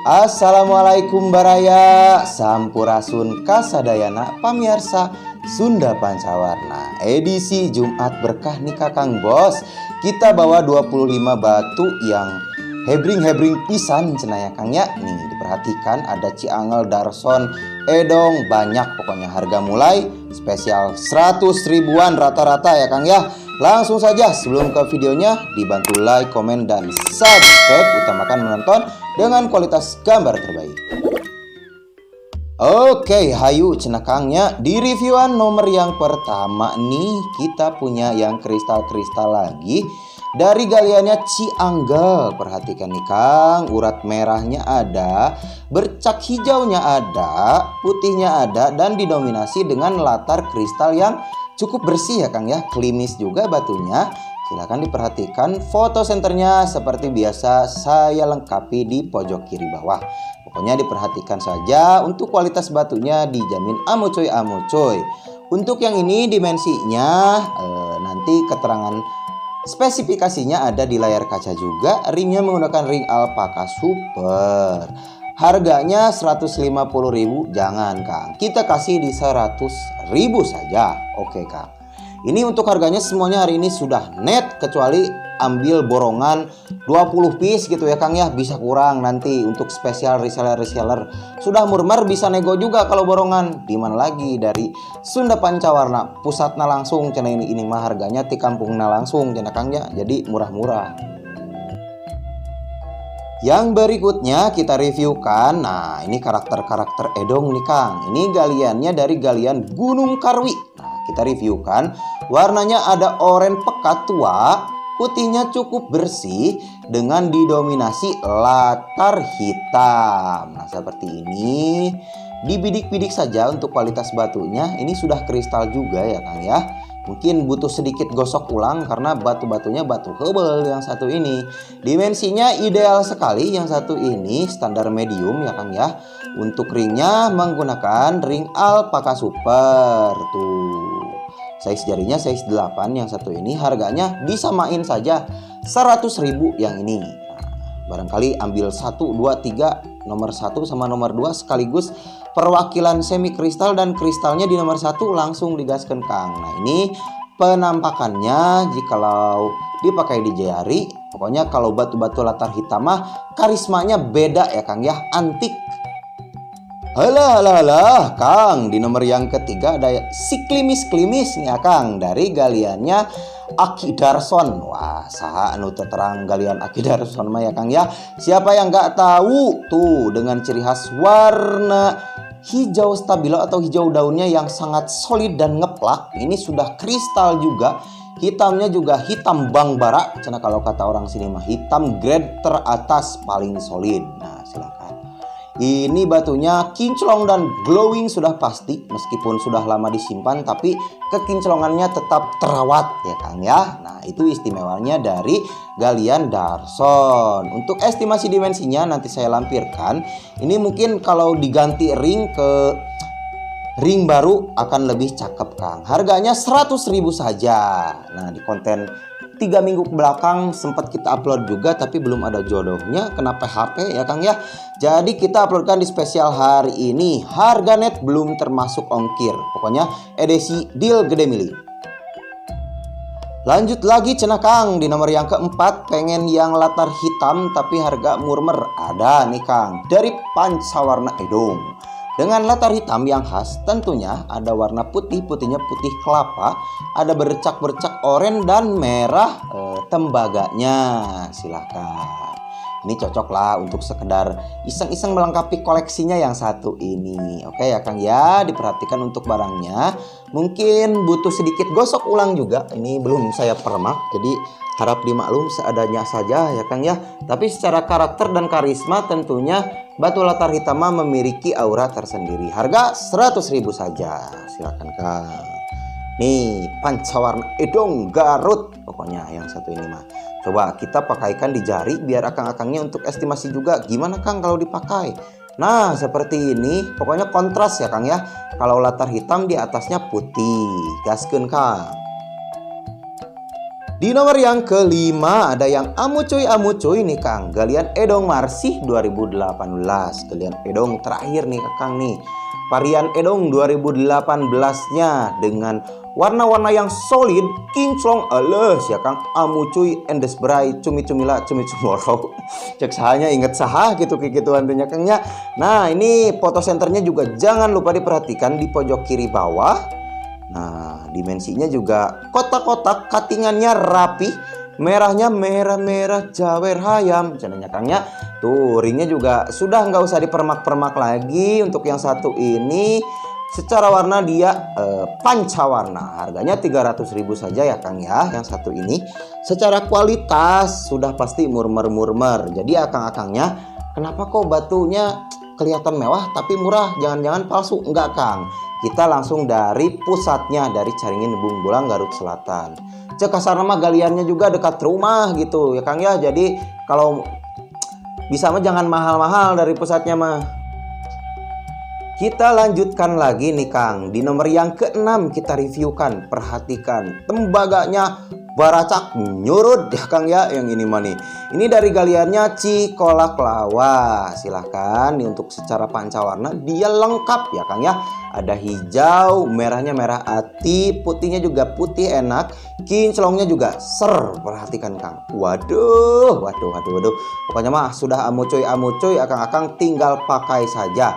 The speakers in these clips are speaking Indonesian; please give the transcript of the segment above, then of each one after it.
Assalamualaikum Baraya, Sampurasun Kasadayana, pamirsa Sunda Pancawarna. Edisi Jumat Berkah nih Kakang Bos. Kita bawa 25 batu yang hebring pisan cenah ya Kang ya. Nih diperhatikan ada Ciangel Darson Edong, banyak pokoknya. Harga mulai spesial 100 ribuan rata-rata ya Kang ya. Langsung saja sebelum ke videonya dibantu like, komen, dan subscribe. Utamakan menonton dengan kualitas gambar terbaik. Oke, hayu cenakangnya. Di reviewan nomor yang pertama nih kita punya yang kristal-kristal lagi dari galiannya Ciangel. Perhatikan nih Kang, urat merahnya ada, bercak hijaunya ada, putihnya ada, dan didominasi dengan latar kristal yang cukup bersih ya Kang ya. Klimis juga batunya. Silahkan diperhatikan foto senternya seperti biasa saya lengkapi di pojok kiri bawah. Pokoknya diperhatikan saja, untuk kualitas batunya dijamin amu coy. Untuk yang ini dimensinya nanti keterangan spesifikasinya ada di layar kaca juga. Ringnya menggunakan ring alpaka super. Harganya 150.000, jangan Kang. Kita kasih di 100.000 saja. Oke Kang. Ini untuk harganya semuanya hari ini sudah net, kecuali ambil borongan 20 piece gitu ya Kang ya. Bisa kurang nanti untuk spesial reseller. Sudah murmer bisa nego juga kalau borongan. Dimana lagi dari Sunda Pancawarna, pusatnya langsung cenah ini mah harganya di kampungnya langsung cenah Kang ya. Jadi murah-murah. Yang berikutnya kita reviewkan. Nah, ini karakter Edong nih Kang. Ini galiannya dari galian Gunung Karwi. Nah, kita reviewkan. Warnanya ada oranye pekat tua, putihnya cukup bersih dengan didominasi latar hitam. Nah, seperti ini. Dibidik-bidik saja untuk kualitas batunya. Ini sudah kristal juga ya Kang ya. Mungkin butuh sedikit gosok ulang karena batu-batunya batu hebel yang satu ini. Dimensinya ideal sekali yang satu ini, standar medium ya Kang ya. Untuk ringnya menggunakan ring alpaka super. Tuh. Size jarinya size 8 yang satu ini. Harganya disamain saja 100.000 yang ini. Nah, barangkali ambil 1, 2, 3, nomor 1 sama nomor 2 sekaligus perwakilan semi kristal dan kristalnya di nomor 1 langsung digaskan Kang. Nah, ini penampakannya jikalau dipakai di jari. Pokoknya kalau batu-batu latar hitam mah karismanya beda ya Kang ya, antik. Halah Kang, di nomor yang ketiga ada si klimis ya Kang, dari galiannya Aki Darson. Wah, saha anu terang galian Aki Darson mah ya Kang ya. Siapa yang nggak tahu tuh, dengan ciri khas warna hijau stabilo atau hijau daunnya yang sangat solid dan ngeplak. Ini sudah kristal juga. Hitamnya juga hitam bang bara. Cenah kalau kata orang sini mah hitam grade teratas paling solid. Nah, silakan. Ini batunya kinclong dan glowing sudah pasti. Meskipun sudah lama disimpan, tapi kekinclongannya tetap terawat ya Kang ya. Nah, itu istimewanya dari galian Darson. Untuk estimasi dimensinya nanti saya lampirkan. Ini mungkin kalau diganti ring ke ring baru akan lebih cakep Kang. Harganya 100.000 saja. Nah, di konten 3 minggu ke belakang sempat kita upload juga, tapi belum ada jodohnya kena PHP ya Kang ya. Jadi kita uploadkan di spesial hari ini. Harga net belum termasuk ongkir. Pokoknya edisi deal gede mili. Lanjut lagi cenah Kang, di nomor yang keempat pengen yang latar hitam tapi harga murmer. Ada nih Kang, dari Pancawarna Edong. Dengan latar hitam yang khas tentunya ada warna putihnya putih kelapa, ada bercak-bercak oranye dan merah tembaganya. Silahkan. Ini cocok lah untuk sekedar iseng-iseng melengkapi koleksinya yang satu ini. Oke ya Kang ya, diperhatikan untuk barangnya. Mungkin butuh sedikit gosok ulang juga. Ini belum saya permak, jadi harap dimaklum seadanya saja ya Kang ya. Tapi secara karakter dan karisma tentunya batu latar hitam memiliki aura tersendiri. Harga 100.000 saja. Silakan Kang. Nih, Pancawarna Edong Garut. Pokoknya yang satu ini mah. Coba kita pakaikan di jari biar akang-akangnya untuk estimasi juga. Gimana Kang kalau dipakai? Nah, seperti ini. Pokoknya kontras ya Kang ya. Kalau latar hitam di atasnya putih. Gaskeun Kang. Di nomor yang kelima ada yang amucuy nih Kang. Galian Edong Marsih 2018. Galian Edong terakhir nih Kang nih. Varian Edong 2018-nya dengan warna-warna yang solid, kinclong ales ya Kang. Amucuy endes berai cumi-cumila cumi-cumoro. Cek sahanya inget saha gitu antunya Kangnya. Nah, ini foto senternya juga jangan lupa diperhatikan di pojok kiri bawah. Nah, dimensinya juga kotak-kotak, cuttingannya rapi, merahnya merah-merah jawer hayam, cenanya Kangnya. Tuh, ringnya juga sudah nggak usah dipermak-permak lagi. Untuk yang satu ini secara warna dia pancawarna. Harganya 300.000 saja ya Kang ya. Yang satu ini secara kualitas sudah pasti murmer. Jadi akang-akangnya, kenapa kok batunya kelihatan mewah tapi murah? Jangan-jangan palsu? Enggak Kang. Kita langsung dari pusatnya, dari Caringin Bungbulang Garut Selatan. Cek kasar nama galiannya juga dekat rumah gitu ya Kang ya. Jadi kalau bisa mah jangan mahal-mahal dari pusatnya mah. Kita lanjutkan lagi nih Kang. Di nomor yang ke-6 kita reviewkan. Perhatikan tembaganya baracak nyurut ya Kang ya. Yang ini mah nih. Ini dari galiannya Cikolak Lawa. Silahkan nih, untuk secara pancawarna dia lengkap ya Kang ya. Ada hijau, merahnya merah ati, putihnya juga putih enak, kinclongnya juga ser. Perhatikan Kang. Waduh. Pokoknya mah sudah amucuy akang-akang tinggal pakai saja.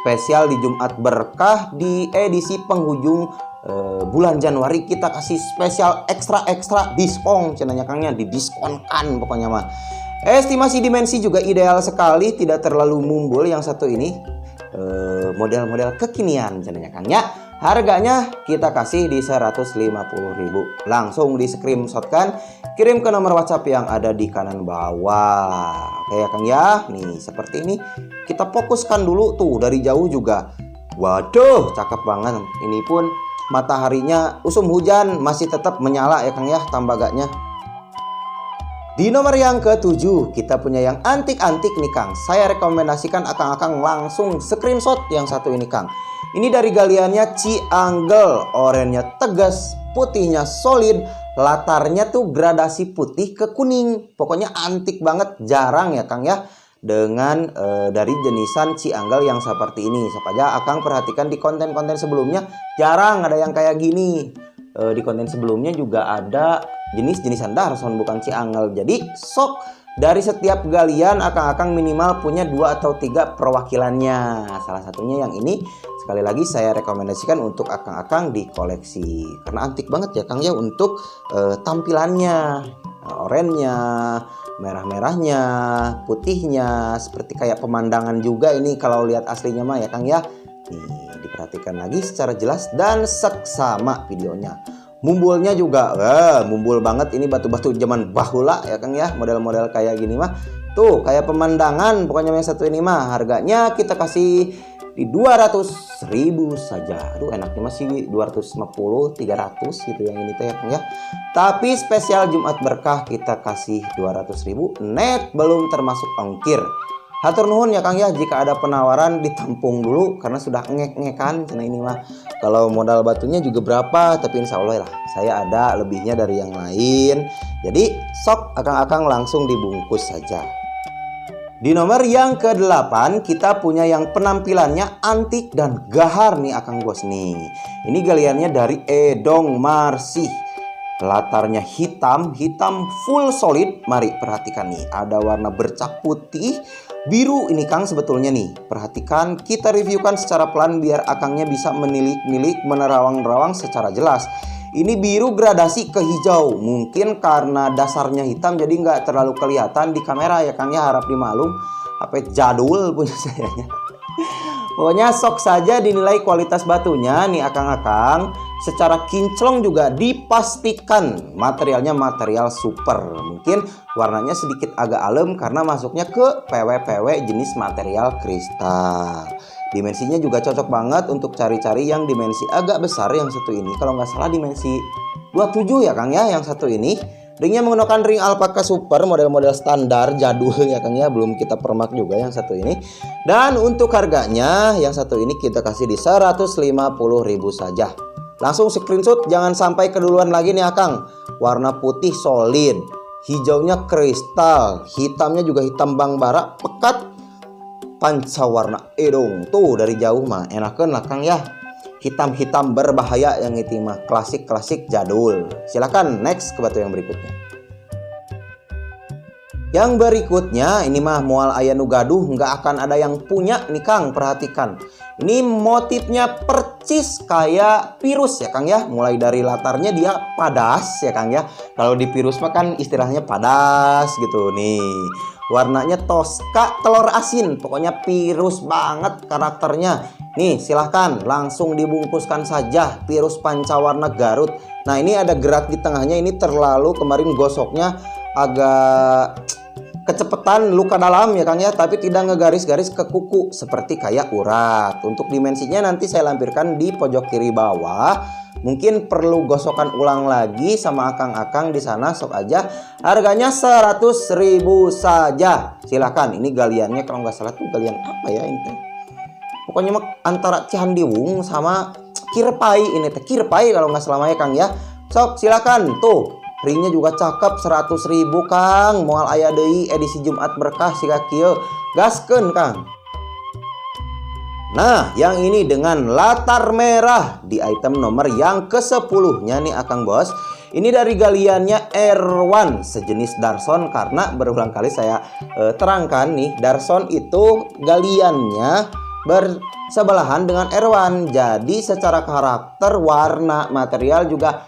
Spesial di Jumat Berkah di edisi penghujung bulan Januari kita kasih spesial ekstra diskon cenanya Kangnya, didiskonkan pokoknya mah. Estimasi dimensi juga ideal sekali, tidak terlalu mumbul. Yang satu ini model-model kekinian cenanya Kangnya. Harganya kita kasih di 150.000. Langsung di screenshotkan, kirim ke nomor WhatsApp yang ada di kanan bawah. Oke ya Kang ya. Nih seperti ini. Kita fokuskan dulu tuh dari jauh juga. Waduh, cakep banget. Ini pun mataharinya usum hujan masih tetap menyala ya Kang ya tambaganya. Di nomor yang ke-7 kita punya yang antik-antik nih Kang. Saya rekomendasikan akang-akang langsung screenshot yang satu ini Kang. Ini dari galiannya Cianggel, oranye tegas, putihnya solid, latarnya tuh gradasi putih ke kuning. Pokoknya antik banget, jarang ya Kang ya. Dengan dari jenisan Cianggel yang seperti ini. Saja akang perhatikan di konten-konten sebelumnya jarang ada yang kayak gini. Di konten sebelumnya juga ada jenis-jenisan Darson bukan Cianggel. Jadi sok dari setiap galian akang-akang minimal punya 2 atau 3 perwakilannya. Salah satunya yang ini sekali lagi saya rekomendasikan untuk akang-akang di koleksi. Karena antik banget ya Kang ya untuk tampilannya. Oranye, merah-merahnya, putihnya, seperti kayak pemandangan juga ini kalau lihat aslinya mah ya Kang ya. Nih, diperhatikan lagi secara jelas dan seksama videonya. Mumbulnya juga, mumbul banget ini batu-batu zaman bahula ya Kang ya. Model-model kayak gini mah. Tuh, kayak pemandangan pokoknya yang satu ini mah. Harganya kita kasih di 200.000 saja. Aduh enaknya masih 250, 300 gitu yang ini teh ya. Tapi spesial Jumat Berkah kita kasih 200.000 net belum termasuk ongkir. Hatur nuhun ya Kang ya, jika ada penawaran ditampung dulu karena sudah ngek-ngekan karena ini mah. Kalau modal batunya juga berapa, tapi insya Allah lah saya ada lebihnya dari yang lain. Jadi sok akang-akang langsung dibungkus saja. Di nomor yang ke-8 kita punya yang penampilannya antik dan gahar nih akang bos nih. Ini galiannya dari Edong Marsih. Latarnya hitam full solid. Mari perhatikan nih, ada warna bercak putih, biru ini Kang sebetulnya nih. Perhatikan, kita reviewkan secara pelan biar akangnya bisa menilik-nilik, menerawang-nerawang secara jelas. Ini biru gradasi ke hijau. Mungkin karena dasarnya hitam jadi nggak terlalu kelihatan di kamera ya Kang ya, harap dimaklum. HP jadul punya sayanya. Pokoknya sok saja dinilai kualitas batunya nih akang-akang. Secara kinclong juga dipastikan materialnya material super. Mungkin warnanya sedikit agak alem karena masuknya ke PW-PW jenis material kristal. Dimensinya juga cocok banget untuk cari-cari yang dimensi agak besar yang satu ini. Kalau nggak salah dimensi 27 ya Kang ya yang satu ini. Ringnya menggunakan ring alpaka super model-model standar jadul ya Kang ya. Belum kita permak juga yang satu ini. Dan untuk harganya yang satu ini kita kasih di 150.000 saja. Langsung screenshot, jangan sampai keduluan lagi nih Akang. Warna putih solid, hijaunya kristal, hitamnya juga hitam bang bara, pekat, pancawarna edong. Tuh dari jauh mah enakan lah Kang ya. Hitam-hitam berbahaya yang itu mah klasik-klasik jadul. Silakan next ke batu yang berikutnya. Yang berikutnya ini mah mual aya nu gaduh, nggak akan ada yang punya nih Kang. Perhatikan, ini motifnya percis kayak virus ya Kang ya. Mulai dari latarnya dia padas ya Kang ya. Kalau di virus mah kan istilahnya padas gitu nih. Warnanya toska telur asin, pokoknya virus banget karakternya. Nih silahkan langsung dibungkuskan saja virus pancawarna Garut. Nah ini ada gerak di tengahnya, ini terlalu kemarin gosoknya agak kecepatan luka dalam ya Kang ya, tapi tidak ngegaris-garis ke kuku seperti kayak urat. Untuk dimensinya nanti saya lampirkan di pojok kiri bawah. Mungkin perlu gosokan ulang lagi sama akang-akang di sana, sok aja. Harganya 100.000 saja. Silakan. Ini galiannya kalau nggak salah tuh galian apa ya ini teh? Pokoknya antara Cihandiwung sama Kirpai ini teh. Kirpai kalau nggak salah ya Kang ya. Sok silakan tuh. Ringnya juga cakep 100.000 Kang. Moal aya deui edisi Jumat berkah siga kieu. Gaskeun Kang. Nah, yang ini dengan latar merah di item nomor yang ke-10-nya nih Akang Bos. Ini dari galiannya R1 sejenis Darson, karena berulang kali saya terangkan nih, Darson itu galiannya bersebelahan dengan R1. Jadi secara karakter, warna, material juga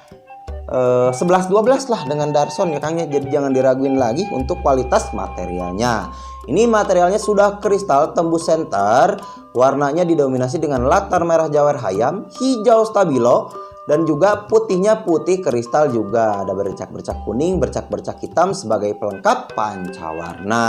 11-12 lah dengan Darson ya Kang ya. Jadi jangan diraguin lagi untuk kualitas materialnya. Ini materialnya sudah kristal tembus center. Warnanya didominasi dengan latar merah jawer hayam, hijau stabilo, dan juga putihnya putih kristal juga. Ada bercak-bercak kuning, bercak-bercak hitam sebagai pelengkap pancawarna.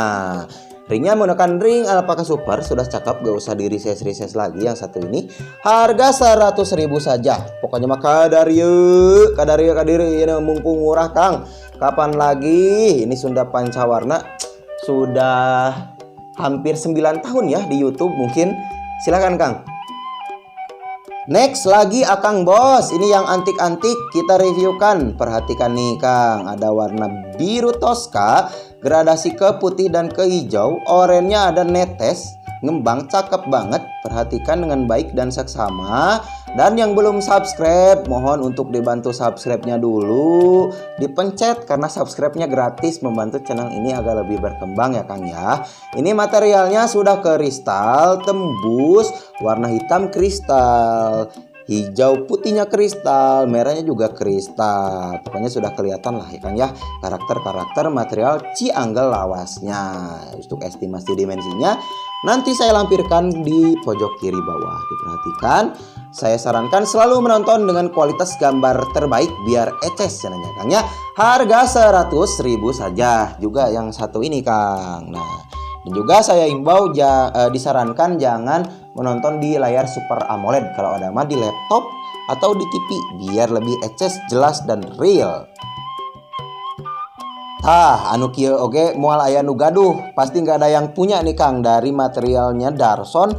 Ringnya menggunakan ring alpaka super, sudah cakep, gak usah di reses lagi. Yang satu ini harga 100.000 saja. Pokoknya mah kadarieu ini mumpung murah Kang. Kapan lagi? Ini Sunda Pancawarna sudah hampir 9 tahun ya di YouTube mungkin. Silakan Kang. Next lagi Akang Bos, ini yang antik-antik kita reviewkan. Perhatikan nih Kang, ada warna biru toska, gradasi ke putih dan ke hijau, oranye ada netes, ngembang cakep banget. Perhatikan dengan baik dan seksama. Dan yang belum subscribe, mohon untuk dibantu subscribe-nya dulu, dipencet karena subscribe-nya gratis, membantu channel ini agar lebih berkembang ya Kang ya. Ini materialnya sudah kristal tembus, warna hitam kristal, hijau putihnya kristal, merahnya juga kristal. Pokoknya sudah kelihatan lah ya Kang ya, karakter-karakter material Cianggel lawasnya. Untuk estimasi dimensinya nanti saya lampirkan di pojok kiri bawah. Diperhatikan, saya sarankan selalu menonton dengan kualitas gambar terbaik biar eces channelnya Kang ya. Harga 100.000 saja. Juga yang satu ini Kang. Nah, dan juga saya imbau disarankan jangan menonton di layar Super AMOLED. Kalau ada mah di laptop atau di TV biar lebih eces, jelas dan real. Anu kieu oge moal aya nu gaduh, pasti nggak ada yang punya nih Kang. Dari materialnya Darson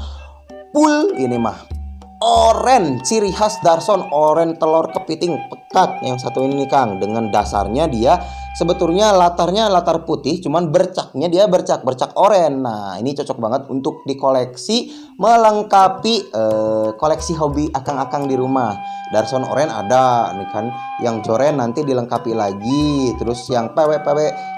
full ini mah oren, ciri khas Darson oren telur kepiting pekat. Yang satu ini nih Kang, dengan dasarnya dia sebetulnya latarnya latar putih, cuman bercaknya dia bercak oren. Nah ini cocok banget untuk dikoleksi, melengkapi koleksi hobi akang-akang di rumah. Darson oren ada nih kan, yang joren nanti dilengkapi lagi, terus yang PW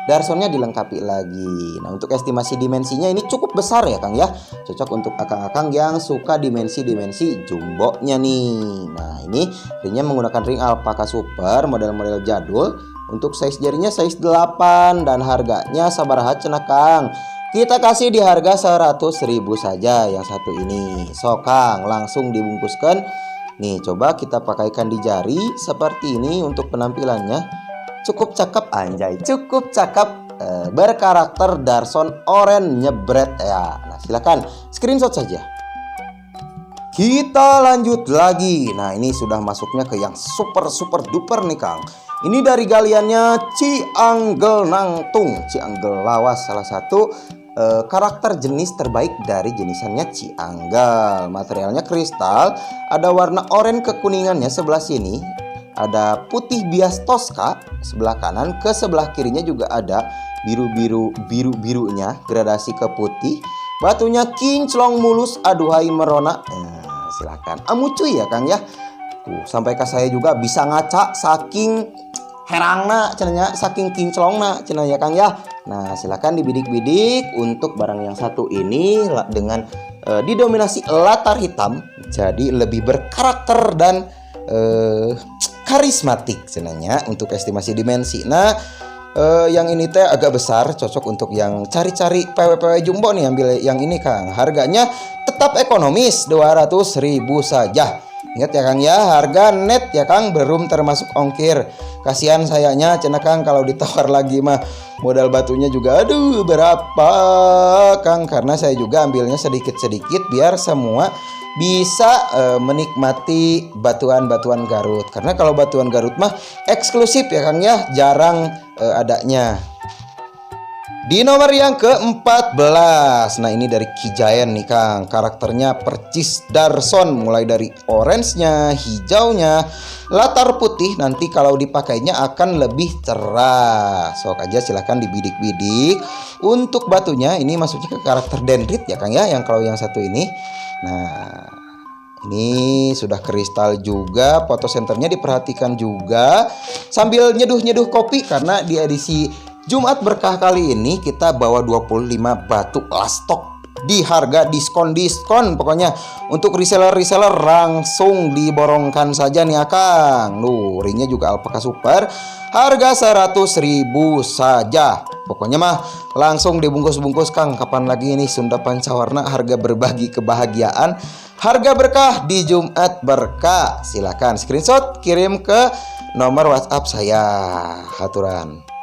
Darsonnya dilengkapi lagi. Nah untuk estimasi dimensinya ini cukup besar ya Kang ya, cocok untuk akang-akang yang suka dimensi jumbonya nih. Nah ini ringnya menggunakan ring alpaka super model-model jadul. Untuk size jarinya size 8 dan harganya sabaraha cenah Kang. Kita kasih di harga 100.000 saja yang satu ini. So Kang, langsung dibungkuskan. Nih coba kita pakaikan di jari seperti ini untuk penampilannya. Cukup cakep anjay, cukup cakep, berkarakter Darson oren nyebret ya. Nah silakan screenshot saja. Kita lanjut lagi. Nah ini sudah masuknya ke yang super duper nih Kang. Ini dari galiannya Cianggel Nangtung, Cianggel lawas, salah satu karakter jenis terbaik dari jenisannya Cianggal. Materialnya kristal, ada warna oranye kekuningannya sebelah sini, ada putih bias Tosca sebelah kanan, ke sebelah kirinya juga ada biru-birunya gradasi ke putih. Batunya kinclong mulus, aduhai merona. Silahkan amu cuy ya Kang ya. Tuh, sampai ke saya juga bisa ngaca saking herangna cenanya, saking kinclongna cenah ya Kang ya. Nah, silakan dibidik-bidik untuk barang yang satu ini dengan didominasi latar hitam, jadi lebih berkarakter dan karismatik cenanya untuk estimasi dimensi. Nah, yang ini teh agak besar, cocok untuk yang cari-cari PW-PW jumbo nih, ambil yang ini Kang. Harganya tetap ekonomis, 200.000 saja. Ingat ya Kang ya, harga net ya Kang, belum termasuk ongkir. Kasihan sayanya cenah Kang kalau ditawar lagi mah modal batunya juga aduh berapa Kang, karena saya juga ambilnya sedikit-sedikit biar semua bisa menikmati batuan-batuan Garut. Karena kalau batuan Garut mah eksklusif ya Kang ya, jarang adanya. Di nomor yang ke-14, nah ini dari Kijayan nih Kang, karakternya percis Darson, mulai dari orange-nya, hijaunya, latar putih, nanti kalau dipakainya akan lebih cerah. Sok aja silahkan dibidik-bidik. Untuk batunya ini masuknya ke karakter dendrit ya Kang ya, yang kalau yang satu ini. Nah, ini sudah kristal juga, foto senternya diperhatikan juga, sambil nyeduh-nyeduh kopi karena di edisi Jumat Berkah kali ini kita bawa 25 batu last stock di harga diskon pokoknya. Untuk reseller langsung diborongkan saja nih Kang. Ringnya juga alpaka super, harga 100.000 saja. Pokoknya mah langsung dibungkus-bungkus Kang. Kapan lagi ini Sunda Pancawarna, harga berbagi kebahagiaan, harga berkah di Jumat Berkah. Silakan screenshot kirim ke nomor WhatsApp saya. Haturan.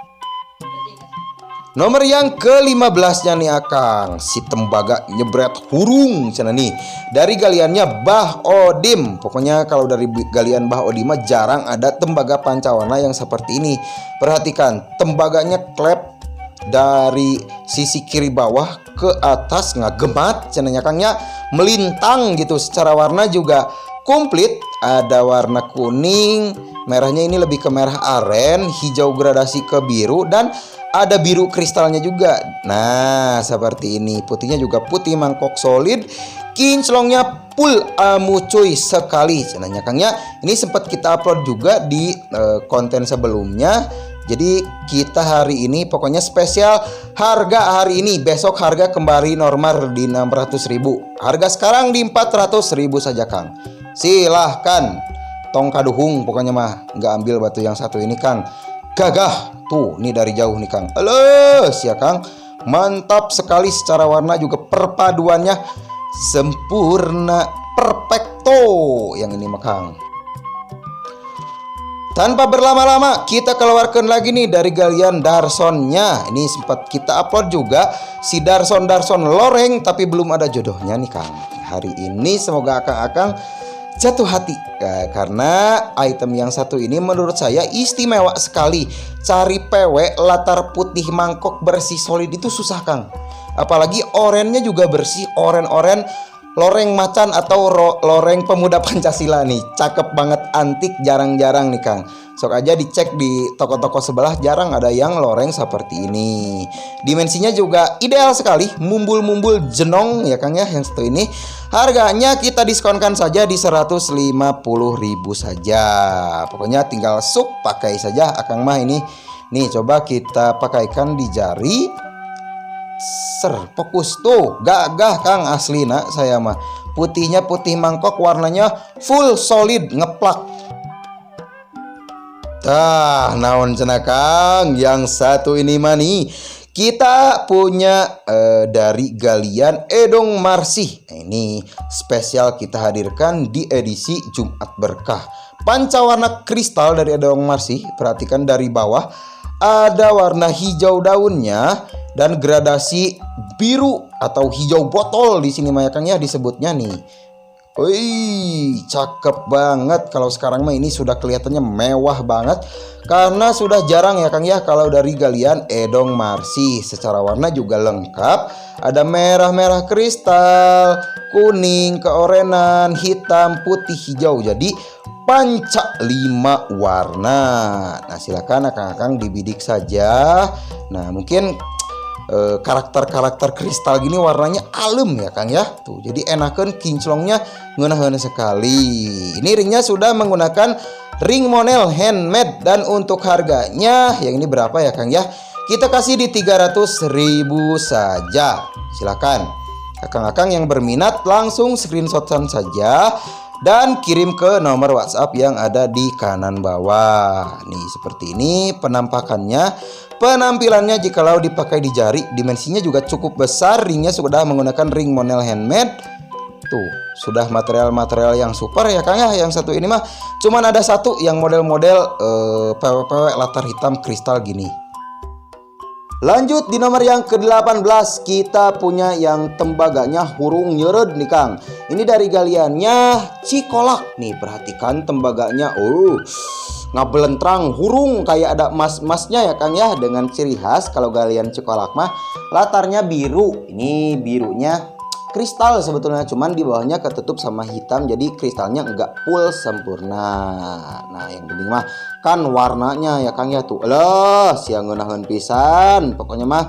Nomor yang ke-15 nya nih Akang, si tembaga nyebret hurung cenah nih. Dari galiannya Bah Odim. Pokoknya kalau dari galian Bah Odim mah jarang ada tembaga pancawarna yang seperti ini. Perhatikan, tembaganya klep dari sisi kiri bawah ke atas ngagemat cenahnya Kangnya, melintang gitu. Secara warna juga komplit, ada warna kuning, merahnya ini lebih ke merah aren, hijau gradasi ke biru, dan ada biru kristalnya juga. Nah, seperti ini. Putihnya juga putih mangkok solid. Kinclongnya full amu cuy sekali cenanya Kangnya. Ini sempat kita upload juga di konten sebelumnya. Jadi kita hari ini pokoknya spesial harga hari ini. Besok harga kembali normal di 600.000. Harga sekarang di 400.000 saja Kang. Silahkan tong kaduhung, pokoknya mah nggak ambil batu yang satu ini Kang. Gagah tuh, nih dari jauh nih Kang. Halo ya Kang, mantap sekali secara warna juga perpaduannya sempurna, perfecto yang ini mah Kang. Tanpa berlama-lama kita keluarkan lagi nih dari galian Darsonnya. Ini sempat kita upload juga si Darson loreng, tapi belum ada jodohnya nih Kang. Hari ini semoga Akang jatuh hati karena item yang satu ini menurut saya istimewa sekali. Cari PW latar putih mangkok bersih solid itu susah Kang. Apalagi orennya juga bersih, oren loreng macan atau loreng pemuda Pancasila nih. Cakep banget, antik, jarang-jarang nih Kang. Sok aja dicek di toko-toko sebelah, jarang ada yang loreng seperti ini. Dimensinya juga ideal sekali, mumbul-mumbul jenong ya Kang ya yang satu ini. Harganya kita diskonkan saja di 150.000 saja. Pokoknya tinggal sup pakai saja Akang mah ini. Nih coba kita pakaikan di jari. Fokus tuh, gagah Kang asli nak saya mah. Putihnya putih mangkok, warnanya full solid ngeplak. Naon cenah Kang, yang satu ini mani kita punya dari galian Edong Marsih. Ini spesial kita hadirkan di edisi Jumat Berkah. Pancawarna kristal dari Edong Marsih. Perhatikan dari bawah ada warna hijau daunnya dan gradasi biru atau hijau botol di sini Kang ya disebutnya nih. Wih, cakep banget. Kalau sekarang mah ini sudah kelihatannya mewah banget karena sudah jarang ya Kang ya kalau dari galian Edong Marsi. Secara warna juga lengkap. Ada merah-merah kristal, kuning, keorenan, hitam, putih, hijau. Jadi panca 5 warna. Nah, silakan Akang-akang dibidik saja. Nah, mungkin karakter-karakter kristal gini warnanya alem ya Kang ya. Tuh, jadi enakan kinclongnya ngeunah-ngeunah sekali. Ini ringnya sudah menggunakan ring monel handmade dan untuk harganya yang ini berapa ya Kang ya? Kita kasih di 300.000 saja. Silakan. Akang-akang yang berminat langsung screenshotan saja dan kirim ke nomor WhatsApp yang ada di kanan bawah. Nih seperti ini penampakannya. Penampilannya jikalau dipakai di jari, dimensinya juga cukup besar. Ringnya sudah menggunakan ring monel handmade. Tuh, sudah material-material yang super ya Kang ya. Yang satu ini mah cuman ada satu yang model-model PW latar hitam kristal gini. Lanjut di nomor yang ke-18 kita punya yang tembaganya hurung nyeret nih Kang. Ini dari galiannya Cikolak nih, perhatikan tembaganya. Ngabelentrang hurung kayak ada emas-emasnya ya Kang ya, dengan ciri khas kalau galian Cikolak mah latarnya biru. Ini birunya kristal sebetulnya, cuman di bawahnya ketutup sama hitam, jadi kristalnya enggak full sempurna. Nah, yang penting mah kan warnanya ya Kang ya. Tuh loh, siang ngeunaheun pisan. Pokoknya mah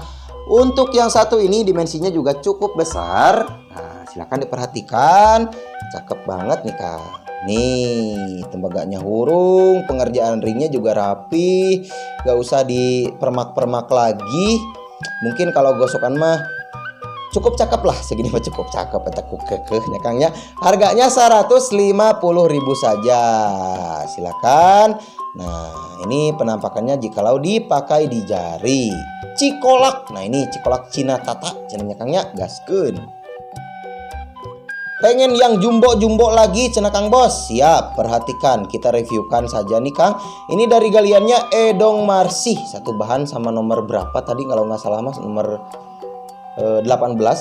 untuk yang satu ini dimensinya juga cukup besar. Nah, silakan diperhatikan. Cakep banget nih Kang. Nih, tembaganya hurung, pengerjaan ringnya juga rapi, gak usah dipermak-permak lagi. Mungkin kalau gosokan mah cukup cakep lah, segini mah cukup cakep. Kekehnya Kang ya. Harganya 150.000 saja. Silakan. Nah, ini penampakannya jikalau dipakai di jari. Cikolak. Nah, ini Cikolak Cina Tata cenanya Kang ya, gaskeun. Pengen yang jumbo-jumbo lagi cenah Kang Bos? Siap, perhatikan kita reviewkan saja nih Kang. Ini dari galiannya Edong Marsi. Satu bahan sama nomor berapa tadi kalau nggak salah mas, nomor 18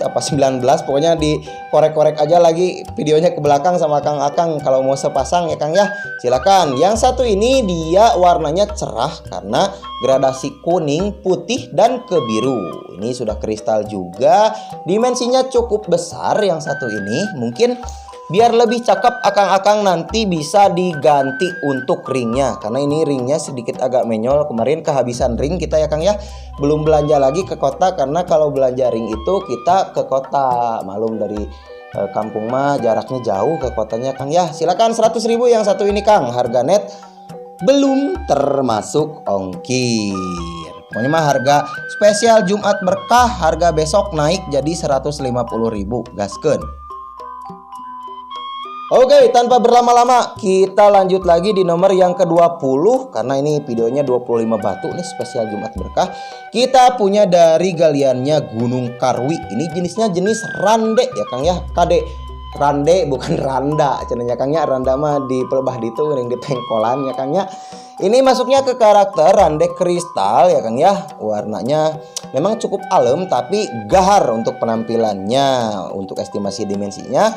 apa 19, pokoknya dikorek-korek aja lagi videonya ke belakang sama Akang-akang kalau mau sepasang ya Kang ya. Silakan. Yang satu ini dia warnanya cerah karena gradasi kuning, putih dan kebiru. Ini sudah kristal juga, dimensinya cukup besar. Yang satu ini mungkin biar lebih cakep Akang-akang nanti bisa diganti untuk ringnya, karena ini ringnya sedikit agak menyol. Kemarin kehabisan ring kita ya Kang ya, belum belanja lagi ke kota, karena kalau belanja ring itu kita ke kota. Malum dari kampung mah jaraknya jauh ke kotanya Kang ya. Silakan 100.000 yang satu ini Kang, harga net belum termasuk ongkir. Pokoknya mah harga spesial Jumat Berkah, harga besok naik jadi 150.000, gaskeun. Oke, tanpa berlama-lama kita lanjut lagi di nomor yang ke-20. Karena ini videonya 25 batu nih, spesial Jumat Berkah. Kita punya dari galiannya Gunung Karwi. Ini jenisnya jenis rande ya Kang ya. Kade rande bukan randa cenanya Kang ya. Randa mah di pelebah ditu yang di pengkolan ya Kang ya. Ini masuknya ke karakter rande kristal ya Kang ya. Warnanya memang cukup alem tapi gahar untuk penampilannya. Untuk estimasi dimensinya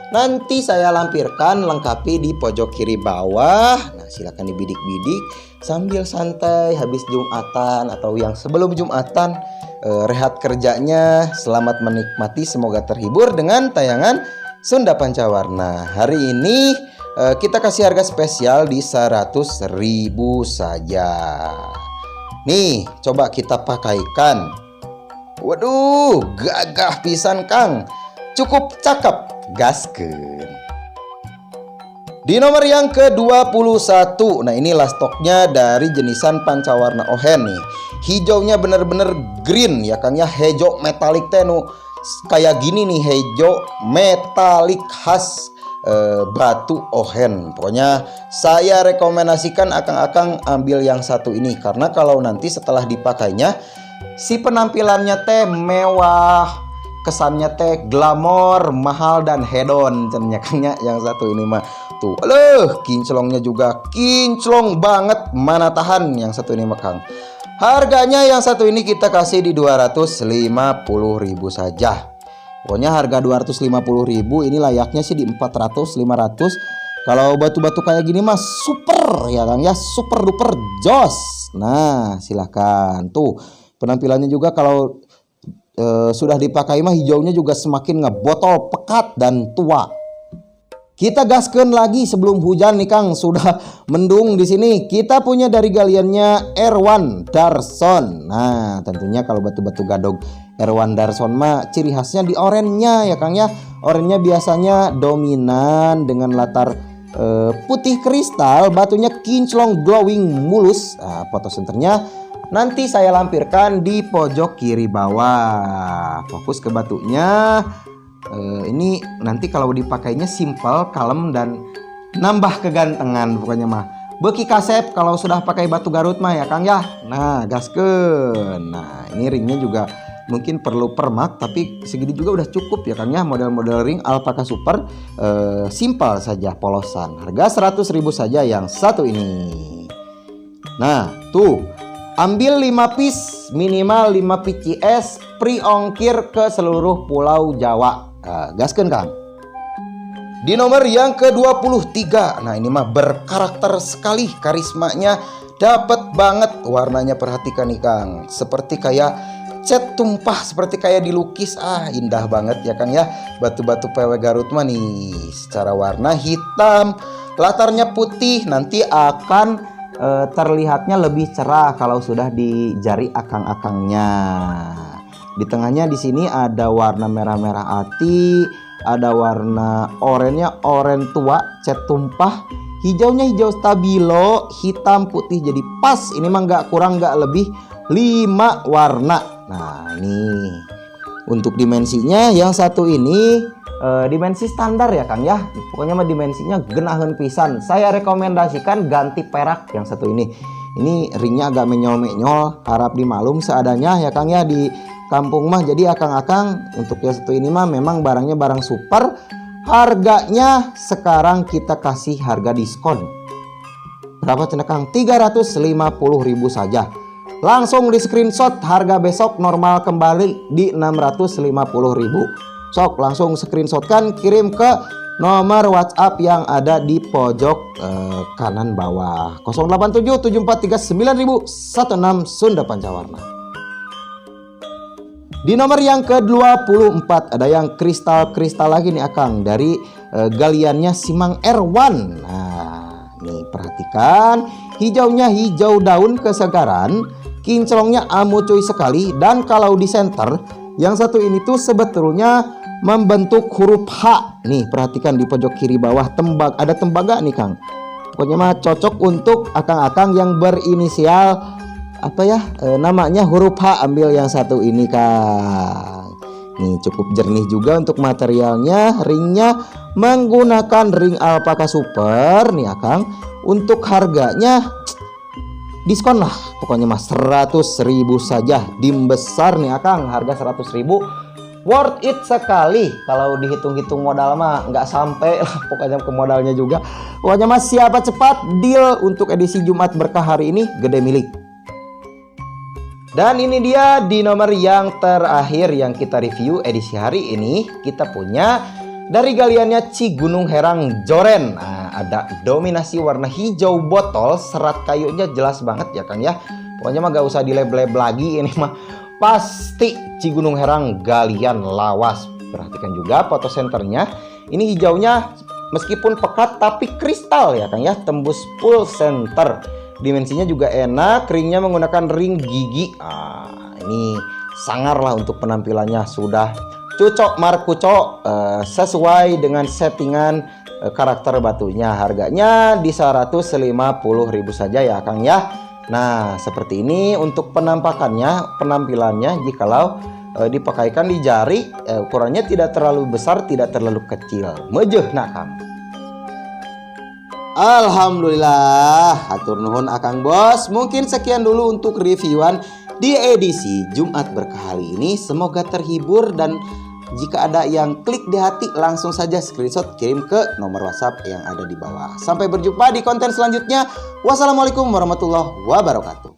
nanti saya lampirkan lengkapi di pojok kiri bawah. Nah, silakan dibidik-bidik sambil santai habis Jumatan atau yang sebelum Jumatan, rehat kerjanya. Selamat menikmati, semoga terhibur dengan tayangan Sunda Pancawarna. Hari ini kita kasih harga spesial di 100.000 saja. Nih, coba kita pakaikan. Waduh, gagah pisan Kang. Cukup cakep, gaskeun. Di nomor yang ke-21. Nah, inilah stoknya dari jenisan pancawarna ohen nih. Hijaunya bener-bener green ya Kang ya, hijau metalik teh nu kayak gini nih, hijau metalik khas batu ohen. Pokoknya saya rekomendasikan Akang-akang ambil yang satu ini, karena kalau nanti setelah dipakainya si penampilannya teh mewah, kesannya teh glamor, mahal dan hedon cenanya Kangnya. Yang satu ini mah tuh, kinclongnya juga kinclong banget, mana tahan yang satu ini mah Kang. Harganya yang satu ini kita kasih di 250.000 saja. Pokoknya harga 250.000, ini layaknya sih di 400 500. Kalau batu-batu kayak gini mah super ya Kang ya, super duper jos. Nah, silahkan. Tuh, penampilannya juga kalau sudah dipakai mah hijaunya juga semakin ngebotol, pekat dan tua. Kita gaskeun lagi sebelum hujan nih Kang, sudah mendung di sini. Kita punya dari galiannya Erwan Darson. Nah, tentunya kalau batu-batu gadog Erwan Darson mah ciri khasnya di orennya ya Kang ya. Orennya biasanya dominan dengan latar putih kristal, batunya kinclong glowing mulus. Nah, foto senternya nanti saya lampirkan di pojok kiri bawah. Fokus ke batunya. Ini nanti kalau dipakainya simple, kalem dan nambah kegantengan pokoknya mah. Beki kasep kalau sudah pakai batu Garut mah ya Kang ya. Nah, gaskeun. Nah, ini ringnya juga mungkin perlu permak, tapi segini juga udah cukup ya Kang ya. Model-model ring Alpaka Super simple saja, polosan. Harga 100.000 saja yang satu ini. Nah, tuh ambil 5 piece, minimal 5 PCS, free ongkir ke seluruh pulau Jawa. Gaskeun Kang. Di nomor yang ke-23. Nah, ini mah berkarakter sekali, karismanya dapat banget. Warnanya perhatikan nih Kang, seperti kayak cat tumpah, seperti kayak dilukis. Indah banget ya Kang ya. Batu-batu PW Garut mah nih secara warna hitam, latarnya putih, nanti akan terlihatnya lebih cerah kalau sudah di jari akang-akangnya. Di tengahnya di sini ada warna merah-merah ati, ada warna oranye, oranye tua, cat tumpah, hijaunya hijau stabilo, hitam putih jadi pas. Ini mah nggak kurang nggak lebih 5 warna. Nah, ini untuk dimensinya yang satu ini dimensi standar ya Kang ya. Pokoknya mah dimensinya genaheun pisan. Saya rekomendasikan ganti perak yang satu ini. Ini ringnya agak menyol-menyol, harap dimaklum seadanya ya Kang ya di kampung mah. Jadi akang-akang untuk yang satu ini mah memang barangnya barang super. Harganya sekarang kita kasih harga diskon. Berapa cenah Kang? 350.000 saja. Langsung di screenshot, harga besok normal kembali di 650.000. Sok langsung screenshotkan, kirim ke nomor WhatsApp yang ada di pojok kanan bawah. 0877439016 Sunda Pancawarna. Di nomor yang ke-24 ada yang kristal-kristal lagi nih Akang, dari galiannya Simang Erwan. Nah, nih perhatikan, hijaunya hijau daun kesegaran, kinclongnya amucuy sekali, dan kalau di center yang satu ini tuh sebetulnya membentuk huruf H. Nih perhatikan di pojok kiri bawah ada tembaga nih Kang. Pokoknya mah cocok untuk akang-akang yang berinisial apa ya, namanya huruf H. Ambil yang satu ini Kang. Nih cukup jernih juga untuk materialnya. Ringnya menggunakan ring Alpaka Super nih Akang. Untuk harganya diskon lah, pokoknya mah 100.000 saja. Dim besar nih Akang, harga 100.000 worth it sekali. Kalau dihitung-hitung modal mah nggak sampai lah pokoknya ke modalnya juga. Pokoknya mah siapa cepat deal untuk edisi Jumat Berkah hari ini gede milik. Dan ini dia di nomor yang terakhir yang kita review edisi hari ini. Kita punya dari galiannya Ci Gunung Herang Joren. Nah, ada dominasi warna hijau botol, serat kayunya jelas banget ya Kang ya. Pokoknya mah gak usah dileb-leb lagi, ini mah pasti Ci Gunung Herang galian lawas. Perhatikan juga foto senternya. Ini hijaunya meskipun pekat tapi kristal ya Kang ya, tembus full center. Dimensinya juga enak, ringnya menggunakan ring gigi. Ini sangar lah untuk penampilannya, sudah cucok markucok sesuai dengan settingan karakter batunya. Harganya di 150.000 saja ya Kang ya. Nah, seperti ini untuk penampakannya, penampilannya. Jikalau dipakaikan di jari, ukurannya tidak terlalu besar, tidak terlalu kecil. Mejeh nah Kang. Alhamdulillah, hatur nuhun Akang Bos. Mungkin sekian dulu untuk reviewan di edisi Jumat Berkah hari ini. Semoga terhibur, dan jika ada yang klik di hati langsung saja screenshot kirim ke nomor WhatsApp yang ada di bawah. Sampai berjumpa di konten selanjutnya. Wassalamualaikum warahmatullahi wabarakatuh.